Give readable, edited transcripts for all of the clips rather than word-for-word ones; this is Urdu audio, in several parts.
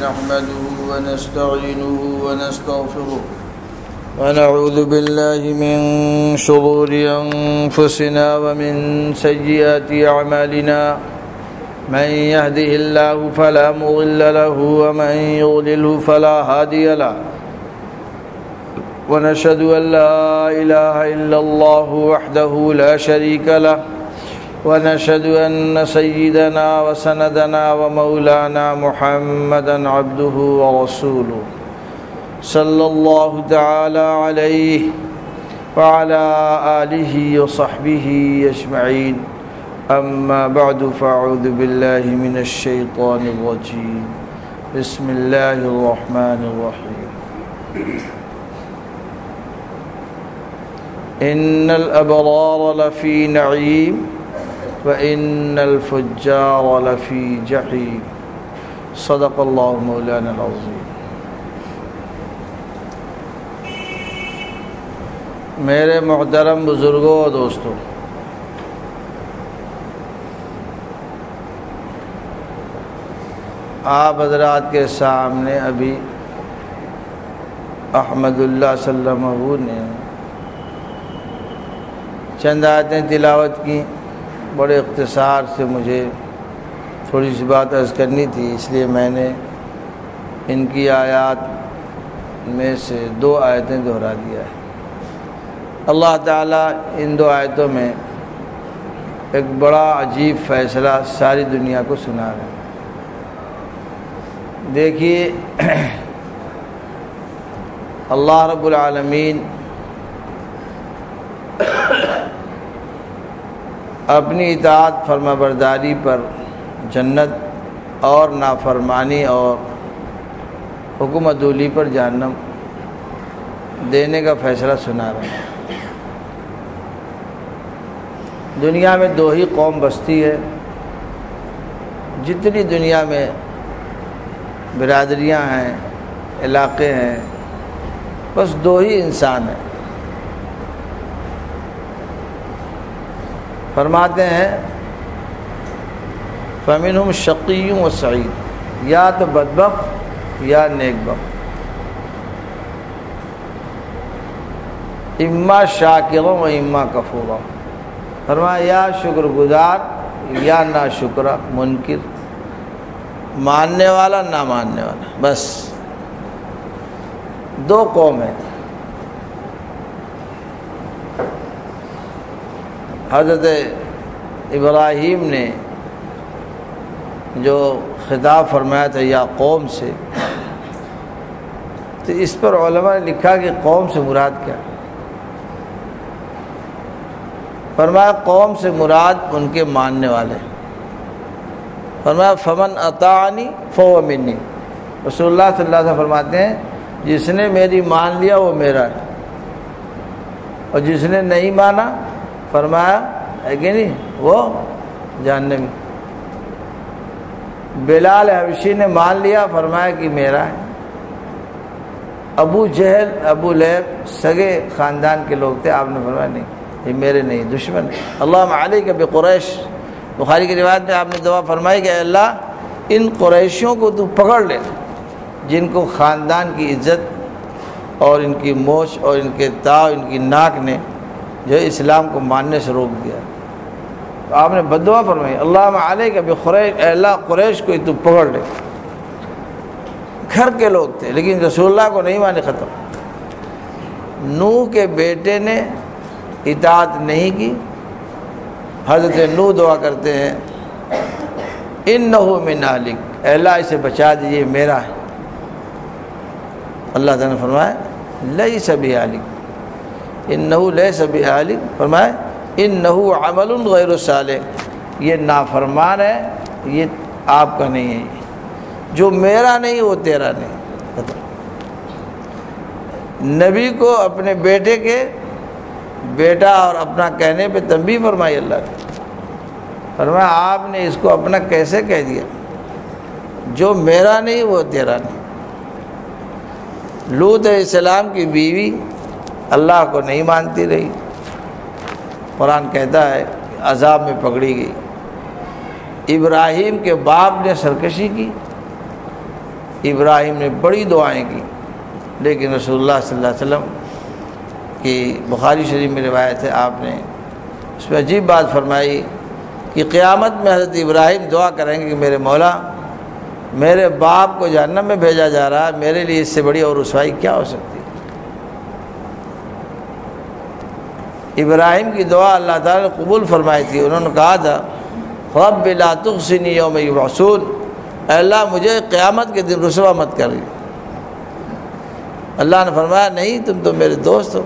نحمده ونستعينه ونستغفره ونعوذ بالله من شرور أنفسنا ومن سيئات أعمالنا من يهده الله فلا مضل له ومن يضلله فلا هادي له ونشهد أن لا إله إلا الله وحده لا شريك له ونشهد أن سيدنا وسندنا ومولانا محمدا عبده ورسوله صلى الله تعالى عليه وعلى آله وصحبه أجمعين أما بعد فأعوذ بالله من الشيطان الرجيم بسم الله الرحمن الرحيم إن الأبرار لفي نعيم وإن الفجار لفي جحيم صدق الله مولانا العظيم۔ میرے محترم بزرگوں و دوستوں، آپ حضرات کے سامنے ابھی احمد اللہ صلی اللہ علیہ وسلم نے چند آیتیں تلاوت کی۔ بڑے اختصار سے مجھے تھوڑی سی بات عرض کرنی تھی، اس لیے میں نے ان کی آیات میں سے 2 آیتیں دہرا دیا ہے۔ اللہ تعالیٰ ان 2 آیتوں میں ایک بڑا عجیب فیصلہ ساری دنیا کو سنا رہے ہیں۔ دیکھیے، اللہ رب العالمین اپنی اطاعت فرما برداری پر جنت اور نافرمانی اور حکم عدولی پر جہنم دینے کا فیصلہ سنا رہے ہیں۔ دنیا میں 2 ہی قوم بستی ہے، جتنی دنیا میں برادریاں ہیں، علاقے ہیں، بس 2 ہی انسان ہیں۔ فرماتے ہیں فَمِنْهُمْ شَقِيٌّ وَسَعِيدٌ، یا تو بدبخت یا نیک بخت، اما شاکر و اما کفور۔ فرمایا یا شکر گزار یا ناشکر، منکر، ماننے والا نہ ماننے والا، بس 2 قوم ہیں۔ حضرت ابراہیم نے جو خطاب فرمایا تھا یا قوم سے، تو اس پر علماء نے لکھا کہ قوم سے مراد کیا؟ فرمایا قوم سے مراد ان کے ماننے والے۔ فرمایا فمن اطاعنی فہو منی، رسول اللہ صلی اللہ علیہ وسلم فرماتے ہیں جس نے میری مان لیا وہ میرا ہے، اور جس نے نہیں مانا فرمایا ہے کہ نہیں وہ جہنمی۔ بلال حبشی نے مان لیا، فرمایا کہ میرا ہے۔ ابو جہل، ابو لہب سگے خاندان کے لوگ تھے، آپ نے فرمایا نہیں یہ میرے نہیں، دشمن۔ اللہم علیک بقریش، بخاری کی روایت میں آپ نے دعا فرمائی کہ اے اللہ ان قریشیوں کو تو پکڑ لے جن کو خاندان کی عزت اور ان کی موچ اور ان کے تاؤ، ان کی ناک نے جو اسلام کو ماننے سے روک دیا۔ تو آپ نے بددعا فرمائی اللہم علیک بقریش، اے اللہ قریش کو تو پکڑ لے۔ گھر کے لوگ تھے لیکن رسول اللہ کو نہیں مانے، ختم۔ نوح کے بیٹے نے اطاعت نہیں کی، حضرت نوح دعا کرتے ہیں انہ من اہلک، اے اللہ اسے بچا دیجیے میرا ہے۔ اللہ تعالیٰ نے فرمایا لیس بأہلک، انہ لیس بأہلک، فرمایا انہ عمل غیر صالح، یہ نافرمان ہے، یہ آپ کا نہیں ہے، جو میرا نہیں وہ تیرا نہیں۔ نبی کو اپنے بیٹے کے بیٹا اور اپنا کہنے پہ تنبیہ فرمائی اللہ نے۔ فرمایا آپ نے اس کو اپنا کیسے کہہ دیا؟ جو میرا نہیں وہ تیرا نہیں۔ لوط علیہ السلام کی بیوی اللہ کو نہیں مانتی رہی، قرآن کہتا ہے عذاب میں پکڑی گئی۔ ابراہیم کے باپ نے سرکشی کی، ابراہیم نے بڑی دعائیں کی، لیکن رسول اللہ صلی اللہ علیہ وسلم کی بخاری شریف میں روایت ہے، آپ نے اس میں عجیب بات فرمائی کہ قیامت میں حضرت ابراہیم دعا کریں گے کہ میرے مولا، میرے باپ کو جہنم میں بھیجا جا رہا ہے، میرے لیے اس سے بڑی اور رسوائی کیا ہو سکتی ہے؟ ابراہیم کی دعا اللہ تعالیٰ نے قبول فرمائی تھی۔ انہوں نے کہا تھا رب لا تخزنی یوم یبعثون، اے اللہ مجھے قیامت کے دن رسوا مت کر۔ اللہ نے فرمایا نہیں، تم تو میرے دوست ہو،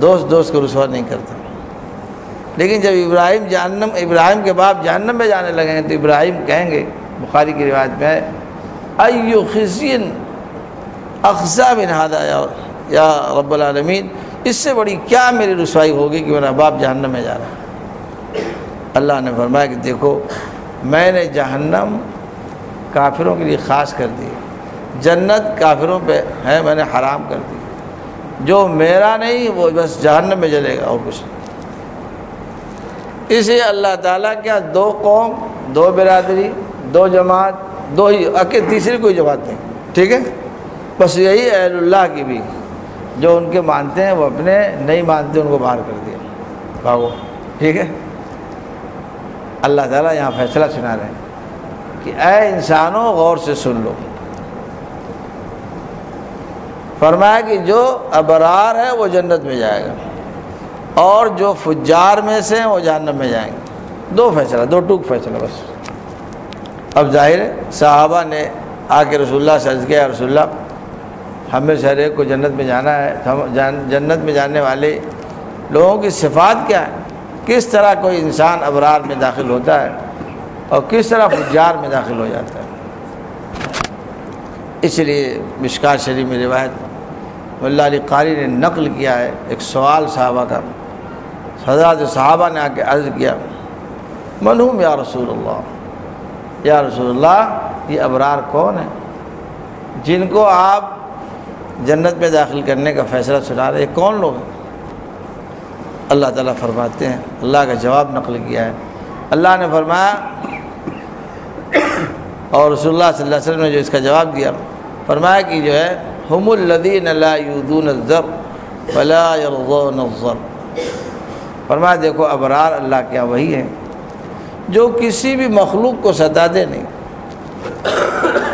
دوست کو رسوا نہیں کرتا۔ لیکن جب ابراہیم کے باپ جہنم میں جانے لگے ہیں تو ابراہیم کہیں گے، بخاری کی روایت میں ہے، ایو خزی اخزی من ھذا یا رب العالمین، اس سے بڑی کیا میری رسوائی ہوگی کہ میرا باپ جہنم میں جا رہا ہے۔ اللہ نے فرمایا کہ دیکھو میں نے جہنم کافروں کے لیے خاص کر دی، جنت کافروں پہ ہے میں نے حرام کر دی، جو میرا نہیں وہ بس جہنم میں جلے گا اور کچھ نہیں۔ اسے اللہ تعالیٰ کیا دو قوم، دو برادری، دو جماعت، دو ہی تیسری کوئی جماعت نہیں، ٹھیک ہے، بس یہی اہل اللہ کی بھی، جو ان کے مانتے ہیں وہ اپنے، نہیں مانتے ان کو باہر کر دیا، بھاگو، ٹھیک ہے۔ اللہ تعالیٰ یہاں فیصلہ سنا رہے ہیں کہ اے انسانوں غور سے سن لو، فرمایا کہ جو ابرار ہے وہ جنت میں جائے گا اور جو فجار میں سے ہیں وہ جہنم میں جائیں گے۔ دو فیصلہ، دو ٹوک فیصلہ بس۔ اب ظاہر ہے صحابہ نے آ کے رسول اللہ سے عرض کیا، رسول اللہ ہمیں سے ہر ایک کو جنت میں جانا ہے، جنت میں جانے والے لوگوں کی صفات کیا ہے؟ کس طرح کوئی انسان ابرار میں داخل ہوتا ہے اور کس طرح فجار میں داخل ہو جاتا ہے؟ اس لیے مشکات شریف میں روایت مولا علی قاری نے نقل کیا ہے، ایک سوال صحابہ کا، حضرات صحابہ نے آ کے عرض کیا منہم یا رسول اللہ، یا رسول اللہ یہ ابرار کون ہیں جن کو آپ جنت میں داخل کرنے کا فیصلہ سنا رہے ہیں، کون لوگ ہیں؟ اللہ تعالیٰ فرماتے ہیں، اللہ کا جواب نقل کیا ہے، اللہ نے فرمایا اور رسول اللہ صلی اللہ علیہ وسلم نے جو اس کا جواب دیا، فرمایا کہ جو ہے ہم الذین لا یؤذون الذر ولا یرضون الضر، فرمایا دیکھو ابرار اللہ کے یہاں وہی ہیں جو کسی بھی مخلوق کو ستاتے نہیں،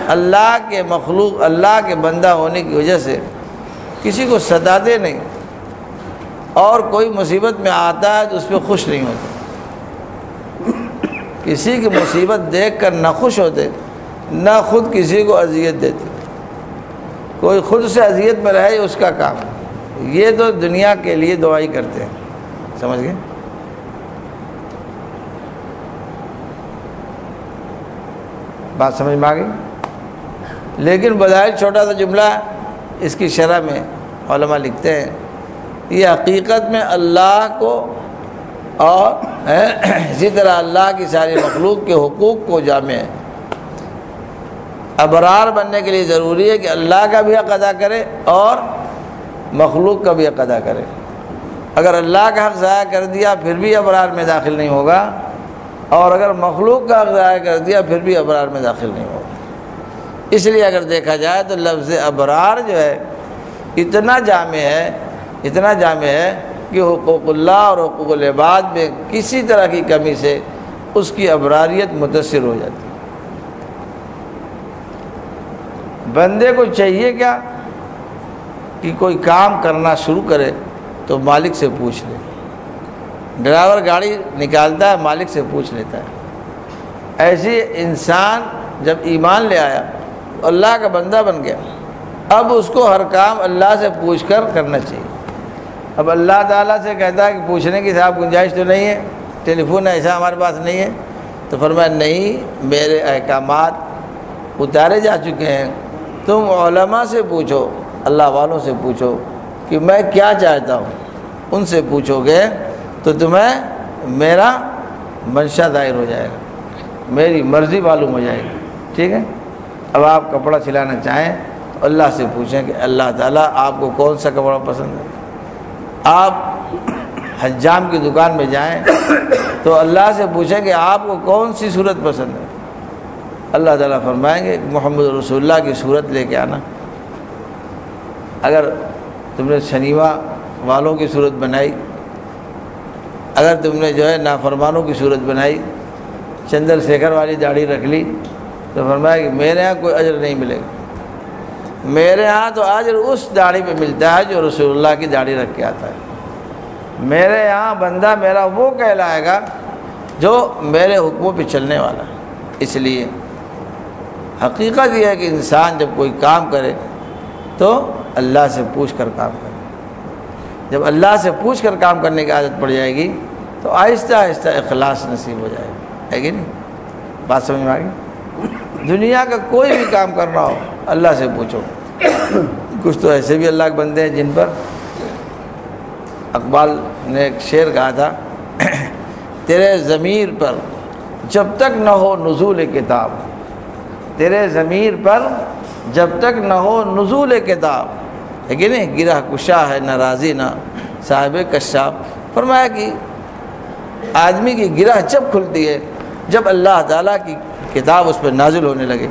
اللہ کے مخلوق، اللہ کے بندہ ہونے کی وجہ سے کسی کو ستاتے نہیں، اور کوئی مصیبت میں آتا ہے تو اس پہ خوش نہیں ہوتے، کسی کی مصیبت دیکھ کر نہ خوش ہوتے نہ خود کسی کو اذیت دیتے، کوئی خود سے اذیت میں رہے اس کا کام، یہ تو دنیا کے لیے دعائی کرتے ہیں، سمجھ گئے؟ بات سمجھ میں آ گئی؟ لیکن بظاہر چھوٹا سا جملہ، اس کی شرح میں علماء لکھتے ہیں یہ حقیقت میں اللہ کو اور اسی طرح اللہ کی ساری مخلوق کے حقوق کو جامع ہے۔ ابرار بننے کے لیے ضروری ہے کہ اللہ کا بھی حق ادا کرے اور مخلوق کا بھی حق ادا کرے۔ اگر اللہ کا حق ضائع کر دیا پھر بھی ابرار میں داخل نہیں ہوگا، اور اگر مخلوق کا حق ضائع کر دیا پھر بھی ابرار میں داخل نہیں ہوگا۔ اس لیے اگر دیکھا جائے تو لفظ ابرار جو ہے اتنا جامع ہے کہ حقوق اللہ اور حقوق العباد میں کسی طرح کی کمی سے اس کی ابراریت متاثر ہو جاتی ہے۔ بندے کو چاہیے کیا کہ کوئی کام کرنا شروع کرے تو مالک سے پوچھ لے، ڈرائیور گاڑی نکالتا ہے مالک سے پوچھ لیتا ہے، ایسے انسان جب ایمان لے آیا تو اللہ کا بندہ بن گیا، اب اس کو ہر کام اللہ سے پوچھ کر کرنا چاہیے۔ اب اللہ تعالیٰ سے کہتا ہے کہ پوچھنے کی صاحب گنجائش تو نہیں ہے، ٹیلی فون ایسا ہمارے پاس نہیں ہے، تو فرمایا نہیں، میرے احکامات اتارے جا چکے ہیں، تم علماء سے پوچھو، اللہ والوں سے پوچھو کہ میں کیا چاہتا ہوں، ان سے پوچھو گے تو تمہیں میرا منشا ظاہر ہو جائے گا، میری مرضی معلوم ہو جائے گی، ٹھیک ہے؟ اب آپ کپڑا سلانا چاہیں تو اللہ سے پوچھیں کہ اللہ تعالیٰ آپ کو کون سا کپڑا پسند ہے۔ آپ حجام کی دکان میں جائیں تو اللہ سے پوچھیں کہ آپ کو کون سی صورت پسند ہے، اللہ تعالیٰ فرمائیں گے محمد رسول اللہ کی صورت لے کے آنا. اگر تم نے شنیوا والوں کی صورت بنائی، اگر تم نے جو ہے نافرمانوں کی صورت بنائی، چندر شیکھر والی داڑھی رکھ لی، تو فرمایا کہ میرے ہاں کوئی اجر نہیں ملے گا. میرے ہاں تو اجر اس داڑھی پہ ملتا ہے جو رسول اللہ کی داڑھی رکھ کے آتا ہے. میرے یہاں بندہ میرا وہ کہلائے گا جو میرے حکموں پہ چلنے والا ہے. اس لیے حقیقت یہ ہے کہ انسان جب کوئی کام کرے تو اللہ سے پوچھ کر کام کرے. جب اللہ سے پوچھ کر کام کرنے کی عادت پڑ جائے گی تو آہستہ آہستہ اخلاص نصیب ہو جائے گا. ہے کہ نہیں؟ بات سمجھ میں آ گئی؟ دنیا کا کوئی بھی کام کرنا ہو اللہ سے پوچھو. کچھ تو ایسے بھی اللہ کے بندے ہیں جن پر اقبال نے ایک شعر کہا تھا تیرے ضمیر پر جب تک نہ ہو نزول کتاب، تیرے ضمیر پر جب تک نہ ہو نزول کتاب، ہے کہ نہیں؟ گرہ کشا ہے نہ راضی نہ صاحب کشاف. فرمایا کہ آدمی کی گرہ جب کھلتی ہے جب اللہ تعالیٰ کی کتاب اس پہ نازل ہونے لگے،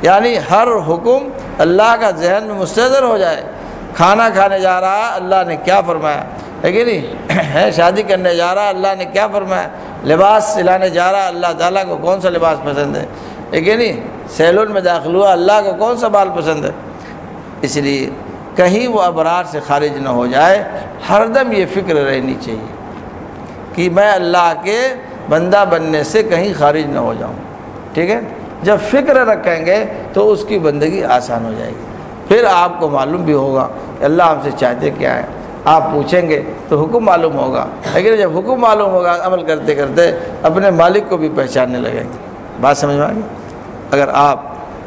یعنی ہر حکم اللہ کا ذہن میں مستحضر ہو جائے. کھانا کھانے جا رہا ہے اللہ نے کیا فرمایا، ہے کہ نہیں؟ شادی کرنے جا رہا اللہ نے کیا فرمایا، لباس سلانے جا رہا اللہ تعالیٰ کو کون سا لباس پسند ہے کہ نہیں؟ سیلون میں داخل ہوا اللہ کو کون سا بال پسند ہے. اس لیے کہیں وہ ابرار سے خارج نہ ہو جائے، ہر دم یہ فکر رہنی چاہیے کہ میں اللہ کے بندہ بننے سے کہیں خارج نہ ہو جاؤں. ٹھیک ہے؟ جب فکر رکھیں گے تو اس کی بندگی آسان ہو جائے گی. پھر آپ کو معلوم بھی ہوگا کہ اللہ ہم سے چاہتے کیا ہے. آپ پوچھیں گے تو حکم معلوم ہوگا، لیکن جب حکم معلوم ہوگا عمل کرتے کرتے اپنے مالک کو بھی پہچاننے لگیں گے. بات سمجھ میں آ گئی؟ اگر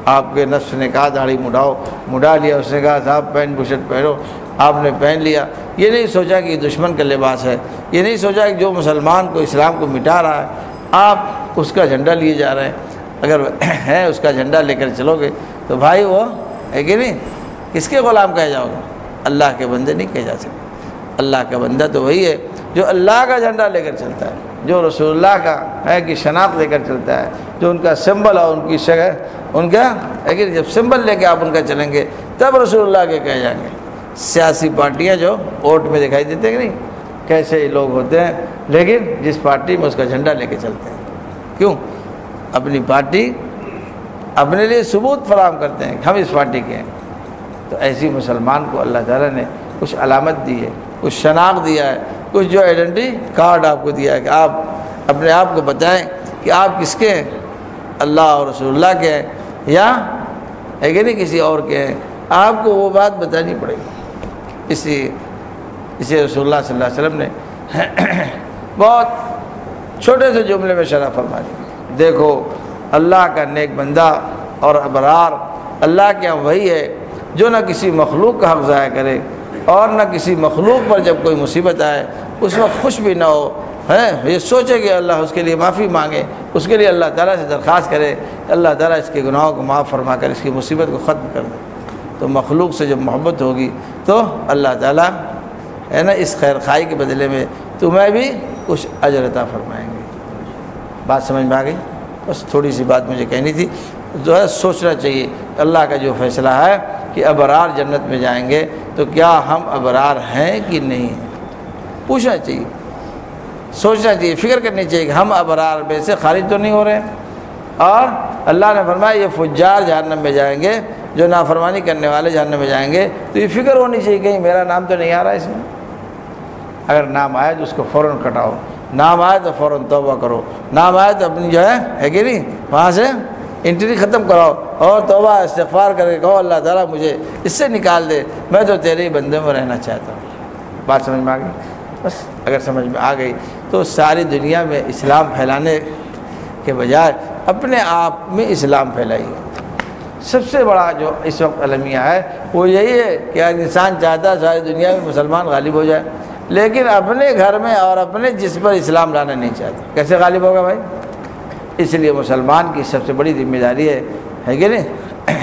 آپ کے نفس نے کہا داڑھی مڈا لیا، اس نے کہا صاحب پینٹ بشرٹ پہنو، آپ نے پہن لیا. یہ نہیں سوچا کہ یہ دشمن کا لباس ہے، یہ نہیں سوچا کہ جو مسلمان کو اسلام کو مٹا رہا ہے آپ اس کا جھنڈا لیے جا رہے ہیں. اگر ہے اس کا جھنڈا لے کر چلو گے تو بھائی وہ ہے کہ نہیں، کس کے غلام کہے جاؤ گے؟ اللہ کے بندے نہیں کہے جا سکتے. اللہ کا بندہ تو وہی ہے جو اللہ کا جھنڈا لے کر چلتا ہے، جو رسول اللہ کا ہے کہ شناخت لے کر چلتا ہے، جو ان کا سمبل اور ان کی شکل ان کا ہے کہ جب سمبل لے کے آپ ان کا چلیں گے تب رسول اللہ کے کہے جائیں گے. سیاسی پارٹیاں جو ووٹ میں دکھائی دیتے ہیں کہ نہیں، کیسے لوگ ہوتے ہیں، لیکن جس پارٹی میں اس کا جھنڈا لے کے چلتے ہیں. کیوں؟ اپنی پارٹی اپنے لیے ثبوت فراہم کرتے ہیں کہ ہم اس پارٹی کے ہیں. تو ایسی مسلمان کو اللہ تعالیٰ نے کچھ علامت دی ہے، کچھ شناخت دیا ہے، کچھ جو آئیڈینٹی کارڈ آپ کو دیا ہے کہ آپ اپنے آپ کو بتائیں کہ آپ کس کے ہیں، اللہ اور رسول اللہ کے ہیں یا ہے کہ نہیں کسی اور کے ہیں. آپ کو وہ بات بتانی پڑے گی. اسی رسول اللہ صلی اللہ علیہ وسلم نے بہت چھوٹے سے جملے میں شرح فرما دی. دیکھو اللہ کا نیک بندہ اور ابرار اللہ کے یہاں وہی ہے جو نہ کسی مخلوق کا حق ضائع کرے اور نہ کسی مخلوق پر جب کوئی مصیبت آئے اس وقت خوش بھی نہ ہو، یہ سوچے کہ اللہ اس کے لیے معافی مانگے، اس کے لیے اللہ تعالیٰ سے درخواست کرے اللہ تعالیٰ اس کے گناہوں کو معاف فرما کر اس کی مصیبت کو ختم کر دے. تو مخلوق سے جب محبت ہوگی تو اللہ تعالیٰ ہے نا اس خیر خواہی کے بدلے میں تمہیں بھی کچھ اجر عطا فرمائیں گے. بات سمجھ میں آ گئی؟ بس تھوڑی سی بات مجھے کہنی تھی. جو ہے سوچنا چاہیے اللہ کا جو فیصلہ ہے کہ ابرار جنت میں جائیں گے تو کیا ہم ابرار ہیں کہ نہیں ہیں. پوچھنا چاہیے، سوچنا چاہیے، فکر کرنی چاہیے کہ ہم ابرار میں سے خارج تو نہیں ہو رہے ہیں. اور اللہ نے فرمایا یہ فجار جہنم میں جائیں گے، جو نافرمانی کرنے والے جہنم میں جائیں گے. تو یہ فکر ہونی چاہیے کہیں میرا نام تو نہیں آ رہا اس میں. اگر نام آئے تو اس کو فوراً کٹاؤ، نام آئے تو فوراً توبہ کرو، نام آئے تو اپنی جو ہے کہ نہیں وہاں سے انٹری ختم کراؤ اور توبہ استغفار کر کے کہو اللہ تعالیٰ مجھے اس سے نکال دے، میں تو تیرے ہی بندے میں رہنا چاہتا ہوں. بات سمجھ میں آ گئی؟ بس اگر سمجھ میں آ گئی تو ساری دنیا میں اسلام پھیلانے کے بجائے اپنے آپ میں اسلام پھیلائیے. سب سے بڑا جو اس وقت المیہ ہے وہ یہی ہے کہ اگر انسان چاہتا ہے ساری دنیا میں مسلمان غالب ہو جائے، لیکن اپنے گھر میں اور اپنے جس پر اسلام لانا نہیں چاہتا. کیسے غالب ہوگا بھائی؟ اس لیے مسلمان کی سب سے بڑی ذمہ داری ہے کہ نہیں،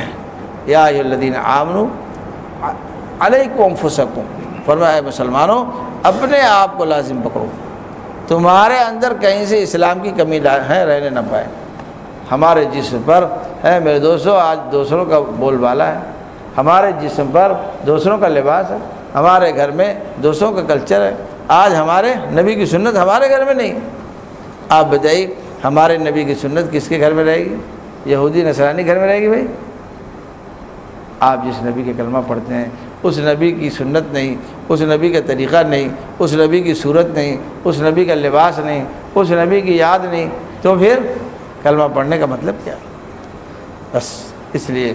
یا ایھا الذین آمنوا علیکم انفسکم، فرمایا مسلمانوں اپنے آپ کو لازم پکڑو، تمہارے اندر کہیں سے اسلام کی کمی ہے رہنے نہ پائے. ہمارے جسم پر ہے میرے دوستوں آج دوسروں کا بول بالا ہے، ہمارے جسم پر دوسروں کا لباس ہے، ہمارے گھر میں دوسروں کا کلچر ہے۔ آج ہمارے نبی کی سنت ہمارے گھر میں نہیں۔ آپ بتائیے ہمارے نبی کی سنت کس کے گھر میں رہے گی؟ یہودی نصرانی گھر میں رہے گی بھائی؟ آپ جس نبی کے کلمہ پڑھتے ہیں اس نبی کی سنت نہیں، اس نبی کا طریقہ نہیں، اس نبی کی صورت نہیں، اس نبی کا لباس نہیں، اس نبی کی یاد نہیں، تو پھر کلمہ پڑھنے کا مطلب کیا؟ بس اس لیے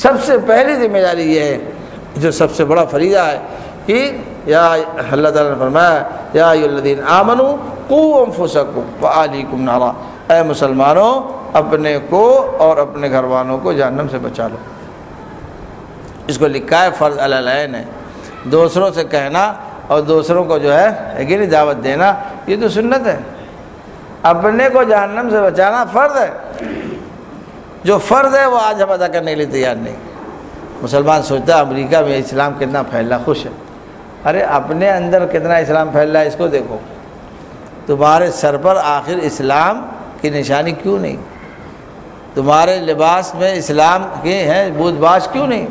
سب سے پہلی ذمہ داری یہ ہے، جو سب سے بڑا فریضہ ہے کہ یا اللہ تعالیٰ نے فرمایا یا ایھا الذین آمنوا قوا انفسکم واہلیکم نارا، اے مسلمانوں اپنے کو اور اپنے گھر والوں کو جہنم سے بچا لو۔ اس کو لکھا ہے فرض علی العین ہے، دوسروں سے کہنا اور دوسروں کو جو ہے یقینی دعوت دینا یہ تو سنت ہے، اپنے کو جہنم سے بچانا فرض ہے۔ جو فرض ہے وہ آج ہم ادا کرنے کے لیے تیار نہیں۔ مسلمان سوچتا ہے امریکہ میں اسلام کتنا پھیل رہا، خوش ہے۔ ارے اپنے اندر کتنا اسلام پھیل رہا ہے اس کو دیکھو۔ تمہارے سر پر آخر اسلام کی نشانی کیوں نہیں؟ تمہارے لباس میں اسلام کے ہیں بود باش کیوں نہیں؟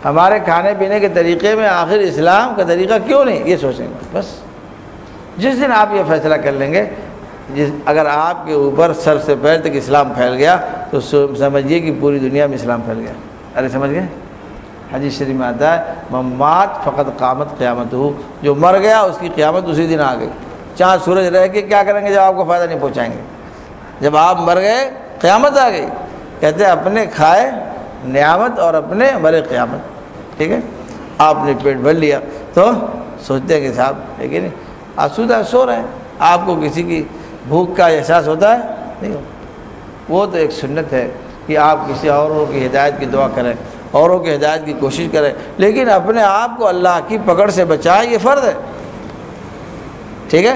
ہمارے کھانے پینے کے طریقے میں آخر اسلام کا طریقہ کیوں نہیں؟ یہ سوچیں گے بس۔ جس دن آپ یہ فیصلہ کر لیں گے، اگر آپ کے اوپر سر سے پیر تک اسلام پھیل گیا تو سمجھیے کہ پوری دنیا میں اسلام پھیل گیا۔ ارے سمجھ گئے؟ حدیث شریف میں آتا ہے ممات فقط قامت قیامت ہو، جو مر گیا اس کی قیامت اسی دن آ گئی۔ چاند سورج رہ کے کیا کریں گے جب آپ کو فائدہ نہیں پہنچائیں گے؟ جب آپ مر گئے قیامت آ گئی۔ کہتے ہیں اپنے کھائے نعمت اور اپنے مرے قیامت۔ ٹھیک ہے، آپ نے پیٹ بھر لیا تو سوچتے ہیں کہ صاحب ہے کہ نہیں آسودہ سو رہے ہیں، آپ کو کسی کی بھوک کا احساس ہوتا ہے؟ نہیں ہوتا۔ وہ تو ایک سنت ہے کہ آپ کسی اوروں کی ہدایت کی دعا کریں، اوروں کی ہدایت کی کوشش کریں، لیکن اپنے آپ کو اللہ کی پکڑ سے بچائیں، یہ فرض ہے۔ ٹھیک ہے،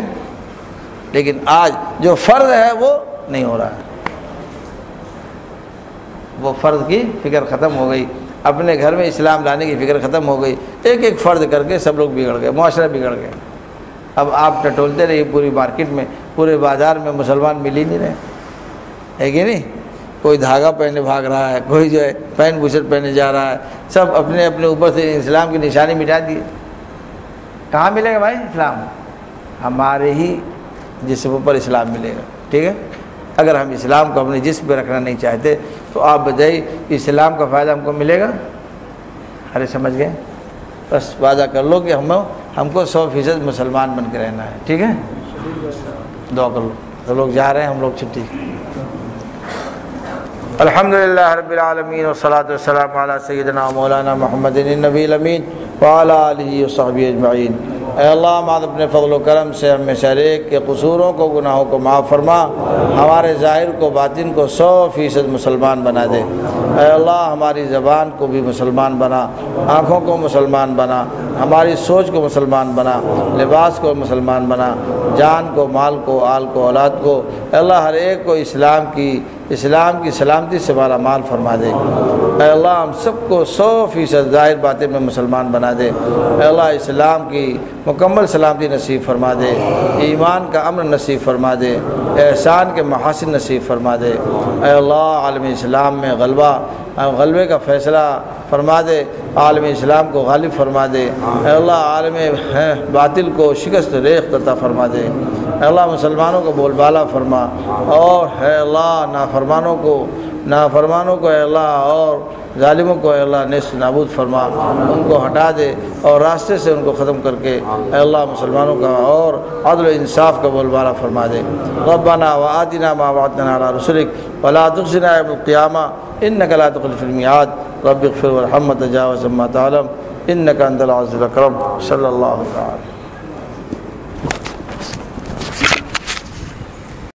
لیکن آج جو فرض ہے وہ نہیں ہو رہا ہے، وہ فرض کی فکر ختم ہو گئی، اپنے گھر میں اسلام لانے کی فکر ختم ہو گئی، ایک ایک فرض کر کے سب لوگ بگڑ گئے، معاشرہ بگڑ گیا۔ اب آپ ٹٹولتے رہیے پوری مارکیٹ میں، پورے بازار میں مسلمان مل ہی نہیں رہے، ہے کہ نہیں؟ کوئی دھاگا پہنے بھاگ رہا ہے، کوئی جو ہے پین بوشٹ پہنے جا رہا ہے، سب اپنے اپنے اوپر سے اسلام کی نشانی مٹا دیے۔ کہاں ملے گا بھائی اسلام؟ ہمارے ہی جسم پر اسلام ملے گا۔ ٹھیک ہے، اگر ہم اسلام کو اپنے جسم پہ رکھنا نہیں چاہتے تو آپ بتائیے اسلام کا فائدہ ہم کو ملے گا؟ ارے سمجھ گئے؟ بس وعدہ کر لو کہ ہم کو 100% مسلمان بن کے رہنا ہے۔ ٹھیک ہے، دعا کر لو۔ تو لوگ جا رہے ہیں، ہم لوگ چھٹی۔ الحمدللہ رب العالمین والصلاۃ والسلام علی سیدنا مولانا محمد النبی الامین وعلی آلہ وصحبہ اجمعین۔ اے اللہ ہم اپنے فضل و کرم سے ہم میں سے ہر ایک کے قصوروں کو گناہوں کو معاف فرما، ہمارے ظاہر کو باطن کو 100% مسلمان بنا دے۔ اے اللہ ہماری زبان کو بھی مسلمان بنا، آنکھوں کو مسلمان بنا، ہماری سوچ کو مسلمان بنا، لباس کو مسلمان بنا، جان کو، مال کو، آل کو، اولاد کو۔ اے اللہ ہر ایک کو اسلام کی سلامتی سے مالا مال فرما دے۔ اے اللہ ہم سب کو 100% ظاہر باطن میں مسلمان بنا دے۔ اے اللہ اسلام کی مکمل سلامتی نصیب فرما دے، ایمان کا امن نصیب فرما دے، احسان کے محاسن نصیب فرما دے۔ اے اللہ عالم اسلام میں غلبے کا فیصلہ فرما دے، عالم اسلام کو غالب فرما دے۔ اے اللہ عالم باطل کو شکست ریخت عطا فرما دے۔ اے اللہ مسلمانوں کو بول بالا فرما، اور اے اللہ نافرمانوں کو اے اللہ اور ظالموں کو اے اللہ نیست نابود فرما، ان کو ہٹا دے اور راستے سے ان کو ختم کر کے اے اللہ مسلمانوں کا اور عدل و انصاف کا بول بالا فرما دے۔ ربنا وآتنا ما وعدتنا علی رسلک ولا تخزنا یوم القیامہ انک لا تخلف المیعاد۔ رب اغفر وارحم وتجاوز عما تعلم انک انت العزیز الاکرم۔ صلی اللہ تعالی